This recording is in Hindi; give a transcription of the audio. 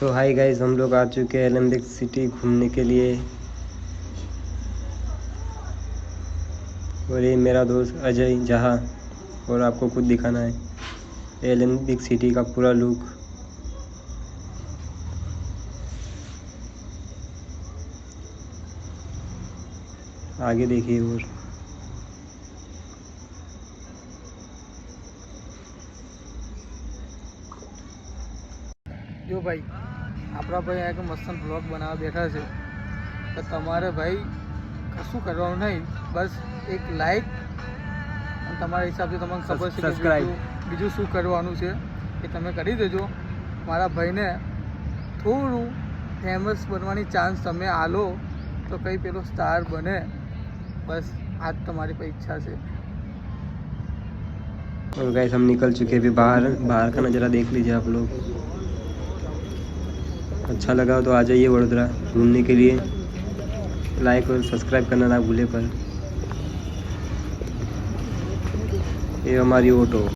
तो हाय गाइस, हम लोग आ चुके हैं एलम्बिक सिटी घूमने के लिए। और ये मेरा दोस्त अजय जहाँ, और आपको खुद दिखाना है एलम्बिक सिटी का पूरा लुक। आगे देखिए। और जो भाई આપણા ભાઈ આ મસ્ત બ્લોગ બનાવવા બેઠા છે તો તમારે ભાઈ કશું કરવાનું નહીં, બસ એક લાઈક અને તમારા હિસાબથી તમને ખબર છે કે બીજું શું કરવાનું છે એ તમે કરી દેજો। મારા ભાઈને થોડું ફેમસ બનવાની ચાન્સ તમે આલો તો કંઈ પેલો સ્ટાર બને, બસ आज तुम्हारी पर इच्छा से। और गाइस हम निकल चुके हैं अभी बाहर का नज़ारा देख लीजिए आप लोग। अच्छा लगा तो आ जाइए वडोदरा घूमने के लिए। लाइक और सब्सक्राइब करना ना भूले। पर ये हमारी ऑटो।